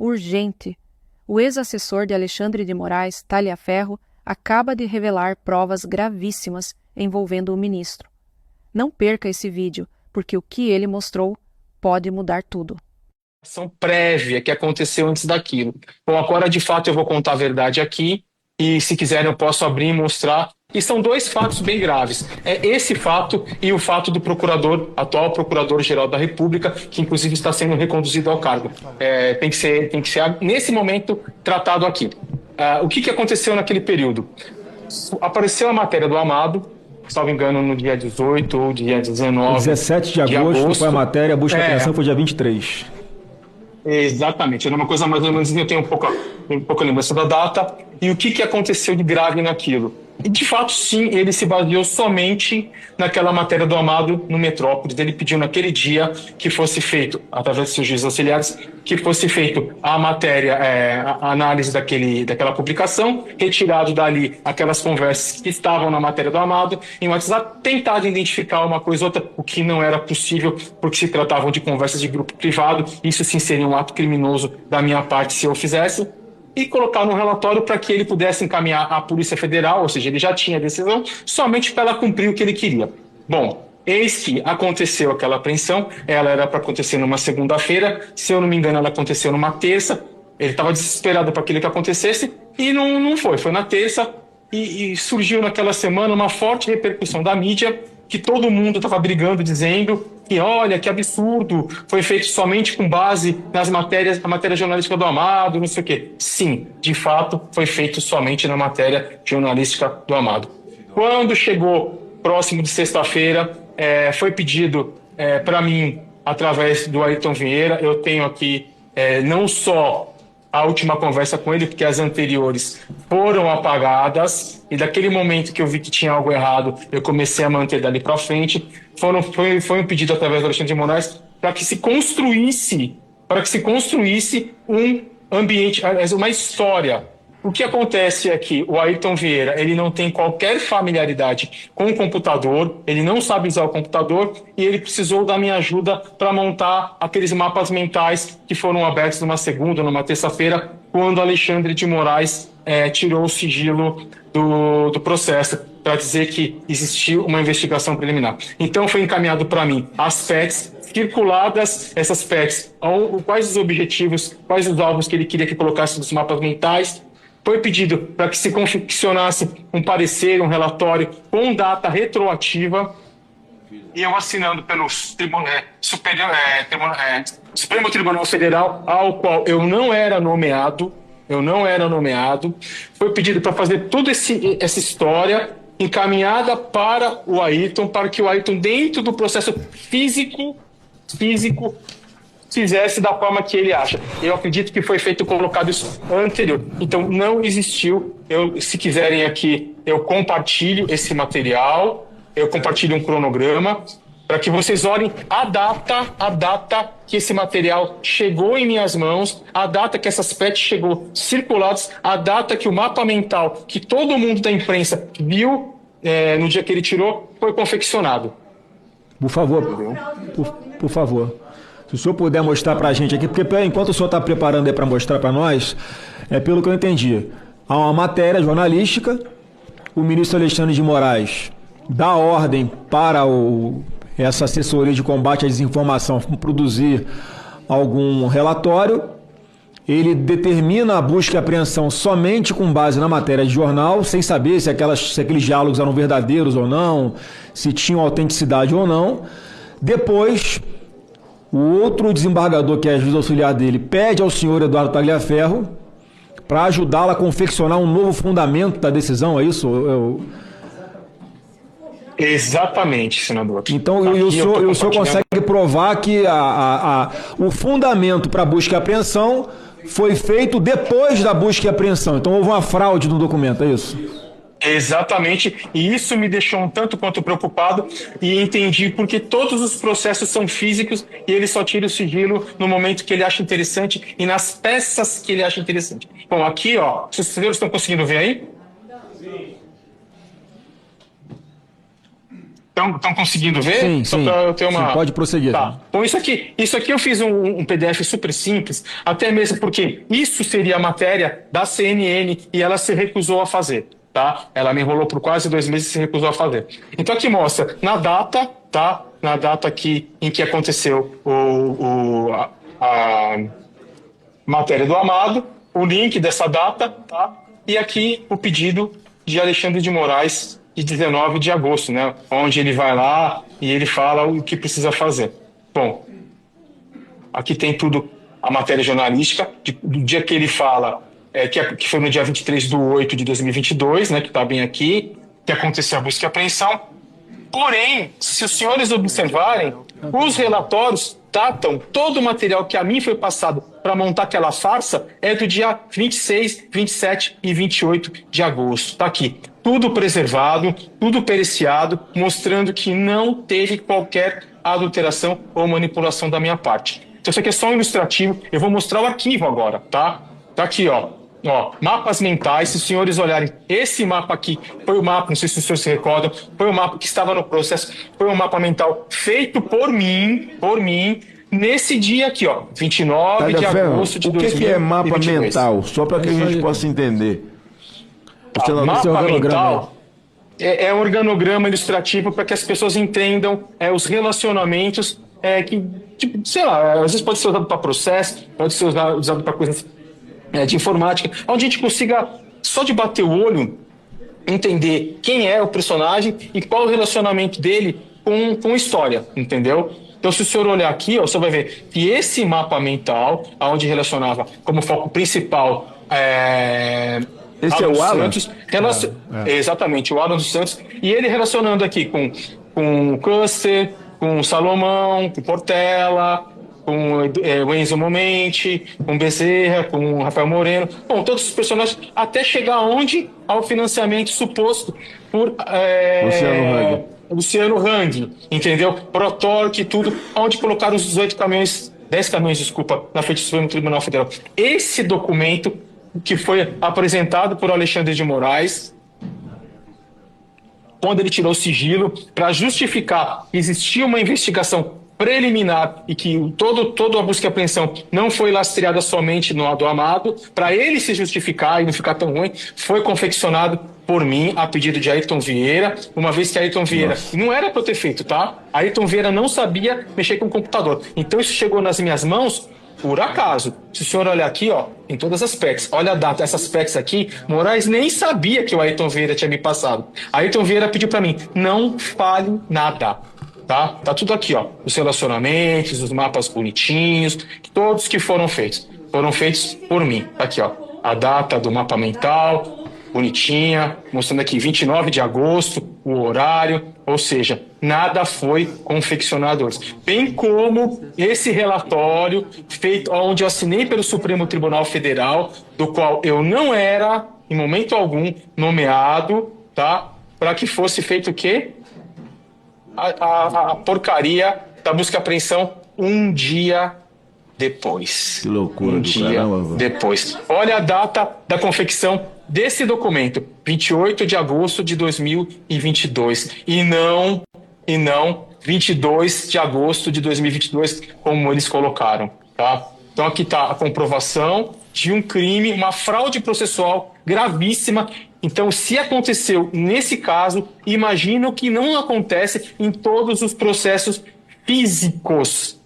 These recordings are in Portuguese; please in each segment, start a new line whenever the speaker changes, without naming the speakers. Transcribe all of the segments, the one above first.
urgente. O ex-assessor de Alexandre de Moraes, Taliaferro, acaba de revelar provas gravíssimas envolvendo o ministro. Não perca esse vídeo, porque o que ele mostrou pode mudar tudo.
Ação prévia que aconteceu antes daquilo. Bom, agora de fato eu vou contar a verdade aqui e se quiserem eu posso abrir e mostrar. E são dois fatos bem graves. É esse fato e o fato do procurador, atual procurador-geral da República, que inclusive está sendo reconduzido ao cargo. Tem que ser nesse momento tratado aqui. O que aconteceu naquele período? Apareceu a matéria do Amado, salvo engano, no dia 18 ou dia 19.
17 de agosto foi a matéria, a busca e apreensão foi dia 23.
Exatamente, era uma coisa mais ou menos, eu tenho pouca lembrança da data. E o que aconteceu de grave naquilo? E de fato, sim, ele se baseou somente naquela matéria do Amado no Metrópolis. Ele pediu naquele dia que fosse feito, através de seus juízes auxiliares, que fosse feito a matéria, a análise daquela publicação, retirado dali aquelas conversas que estavam na matéria do Amado, em WhatsApp, tentado identificar uma coisa ou outra, o que não era possível, porque se tratavam de conversas de grupo privado. Isso sim seria um ato criminoso da minha parte se eu fizesse. E colocar no relatório para que ele pudesse encaminhar à Polícia Federal, ou seja, ele já tinha a decisão, somente para ela cumprir o que ele queria. Bom, eis que aconteceu aquela apreensão, ela era para acontecer numa segunda-feira, se eu não me engano ela aconteceu numa terça, ele estava desesperado para aquilo que acontecesse, e não foi na terça, e surgiu naquela semana uma forte repercussão da mídia, que todo mundo estava brigando, dizendo que, olha, que absurdo, foi feito somente com base nas matérias, a matéria jornalística do Amado, não sei o quê. Sim, de fato, foi feito somente na matéria jornalística do Amado. Quando chegou próximo de sexta-feira, foi pedido para mim, através do Ayrton Vieira, eu tenho aqui não só a última conversa com ele, porque as anteriores foram apagadas, e daquele momento que eu vi que tinha algo errado, eu comecei a manter dali para frente. Foi um pedido através do Alexandre de Moraes para que se construísse um ambiente, uma história. O que acontece é que o Ayrton Vieira, ele não tem qualquer familiaridade com o computador, ele não sabe usar o computador, e ele precisou da minha ajuda para montar aqueles mapas mentais que foram abertos numa segunda, numa terça-feira, quando Alexandre de Moraes tirou o sigilo do processo, para dizer que existiu uma investigação preliminar. Então foi encaminhado para mim as PETs, circuladas essas PETs, quais os objetivos, quais os alvos que ele queria que colocasse nos mapas mentais. Foi pedido para que se confeccionasse um parecer, um relatório com data retroativa, e eu assinando pelo Supremo Tribunal Federal, ao qual eu não era nomeado. Foi pedido para fazer toda essa história encaminhada para o Ayrton, para que o Ayrton, dentro do processo físico, fizesse da forma que ele acha. Eu acredito que foi feito, colocado isso anterior. Então, não existiu. Se quiserem aqui, eu compartilho esse material, eu compartilho um cronograma, para que vocês olhem a data que esse material chegou em minhas mãos, a data que essas PETs chegou circuladas, a data que o mapa mental, que todo mundo da imprensa viu no dia que ele tirou, foi confeccionado.
Por favor, por favor. Se o senhor puder mostrar para a gente aqui, porque enquanto o senhor está preparando aí para mostrar para nós, pelo que eu entendi, há uma matéria jornalística, o ministro Alexandre de Moraes dá ordem para essa assessoria de combate à desinformação produzir algum relatório, ele determina a busca e apreensão somente com base na matéria de jornal, sem saber se aqueles diálogos eram verdadeiros ou não, se tinham autenticidade ou não. Depois, o outro desembargador, que é juiz auxiliar dele, pede ao senhor Eduardo Tagliaferro para ajudá-lo a confeccionar um novo fundamento da decisão, é isso?
Exatamente, senador.
Então, o senhor consegue provar que o fundamento para a busca e apreensão foi feito depois da busca e apreensão. Então, houve uma fraude no documento, é isso?
Exatamente, e isso me deixou um tanto quanto preocupado, e entendi porque todos os processos são físicos e ele só tira o sigilo no momento que ele acha interessante e nas peças que ele acha interessante. Bom, aqui, ó, os senhores estão conseguindo ver aí? Estão conseguindo ver?
Sim,
Só
sim.
para eu ter uma.
Sim, pode prosseguir.
Tá. Bom, isso aqui eu fiz um PDF super simples, até mesmo porque isso seria a matéria da CNN e ela se recusou a fazer, tá? Ela me enrolou por quase 2 meses e se recusou a fazer. Então aqui mostra na data, tá? Na data aqui em que aconteceu a matéria do Amado, o link dessa data, tá? E aqui o pedido de Alexandre de Moraes de 19 de agosto, né? Onde ele vai lá e ele fala o que precisa fazer. Bom, aqui tem tudo, a matéria jornalística, do dia que ele fala, que foi no dia 23/8/2022, né? Que está bem aqui, que aconteceu a busca e apreensão. Porém, se os senhores observarem, os relatórios datam todo o material que a mim foi passado para montar aquela farsa é do dia 26, 27 e 28 de agosto. Está aqui. Tudo preservado, tudo periciado, mostrando que não teve qualquer adulteração ou manipulação da minha parte. Então, isso aqui é só um ilustrativo. Eu vou mostrar o arquivo agora, tá? Tá aqui, ó. Ó, mapas mentais, se os senhores olharem, esse mapa aqui foi o mapa, não sei se os senhores se recordam, foi o mapa que estava no processo, foi um mapa mental feito por mim, nesse dia aqui, ó, 29 de agosto de 2022.
O que é mapa mental? Só para que a gente possa entender.
Mapa mental é um organograma ilustrativo para que as pessoas entendam os relacionamentos que, tipo, sei lá, às vezes pode ser usado para processo, pode ser usado para coisas de informática, onde a gente consiga, só de bater o olho, entender quem é o personagem e qual o relacionamento dele com a história, entendeu? Então, se o senhor olhar aqui, ó, você vai ver que esse mapa mental, onde relacionava como foco principal
esse é o Alan?
Santos, exatamente, o Alan dos Santos, e ele relacionando aqui com o Custer, com o Salomão, com o Portela, com o Enzo Momenti, com o Bezerra, com o Rafael Moreno, bom, todos os personagens, até chegar onde? Ao financiamento suposto por Luciano Hang, entendeu? Protorque e tudo, onde colocaram os 10 caminhões, desculpa, na frente do Supremo Tribunal Federal. Esse documento que foi apresentado por Alexandre de Moraes, quando ele tirou o sigilo, para justificar que existia uma investigação preliminar e que toda a busca e apreensão não foi lastreada somente no do Amado, para ele se justificar e não ficar tão ruim, foi confeccionado por mim a pedido de Ayrton Vieira, uma vez que Ayrton Vieira não era para eu ter feito, tá? Ayrton Vieira não sabia mexer com o computador. Então isso chegou nas minhas mãos por acaso. Se o senhor olhar aqui, ó, em todas as PECs, olha a data, essas PECs aqui, Moraes nem sabia que o Ayrton Vieira tinha me passado. Ayrton Vieira pediu para mim, não fale nada. Tá tudo aqui, ó. Os relacionamentos, os mapas bonitinhos, todos que foram feitos por mim. Tá aqui, ó. A data do mapa mental, bonitinha, mostrando aqui 29 de agosto, o horário, ou seja, nada foi confeccionado antes. Bem como esse relatório feito, onde eu assinei pelo Supremo Tribunal Federal, do qual eu não era, em momento algum, nomeado, tá? Para que fosse feito o quê? A porcaria da busca e apreensão um dia depois.
Que loucura do caramba.
Depois. Olha a data da confecção desse documento, 28 de agosto de 2022. E não 22 de agosto de 2022, como eles colocaram, tá? Então aqui está a comprovação de um crime, uma fraude processual gravíssima. Então, se aconteceu nesse caso, imagino que não acontece em todos os processos físicos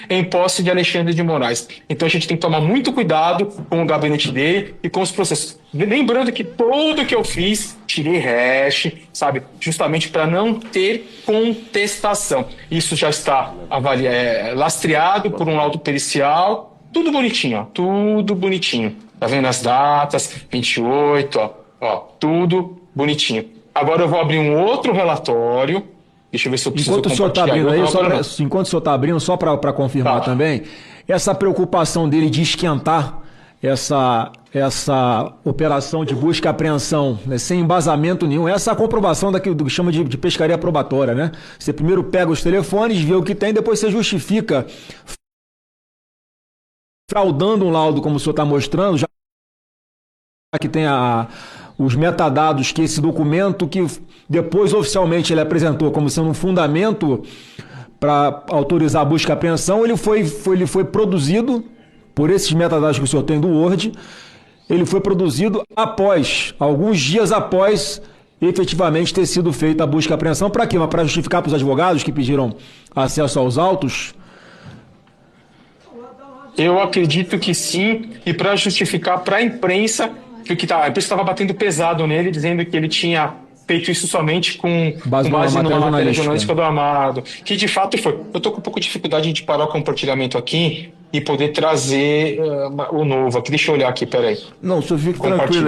em posse de Alexandre de Moraes. Então, a gente tem que tomar muito cuidado com o gabinete dele e com os processos. Lembrando que tudo que eu fiz, tirei hash, sabe? Justamente para não ter contestação. Isso já está lastreado por um laudo pericial. Tudo bonitinho, ó. Tudo bonitinho. Tá vendo as datas? 28, ó. Tudo bonitinho. Agora eu vou abrir um outro relatório. Deixa eu ver se eu preciso
enquanto o senhor está abrindo aí, enquanto o senhor está abrindo, só para confirmar também, essa preocupação dele de esquentar essa operação de busca e apreensão, né, sem embasamento nenhum, essa é a comprovação daquilo que chama de pescaria probatória, né? Você primeiro pega os telefones, vê o que tem, depois você justifica fraudando um laudo, como o senhor está mostrando, já que tem os metadados que esse documento, que depois oficialmente ele apresentou como sendo um fundamento para autorizar a busca e apreensão, ele foi produzido por esses metadados que o senhor tem do Word, ele foi produzido alguns dias após efetivamente ter sido feita a busca e apreensão. Para quê? Para justificar para os advogados que pediram acesso aos autos?
Eu acredito que sim, e para justificar para a imprensa, porque a imprensa estava batendo pesado nele, dizendo que ele tinha feito isso somente com base numa matéria jornalística do Amado, que de fato foi. Eu estou com um pouco de dificuldade de parar o compartilhamento aqui e poder trazer o novo aqui. Deixa eu olhar aqui, peraí.
Não, o senhor fica tranquilo.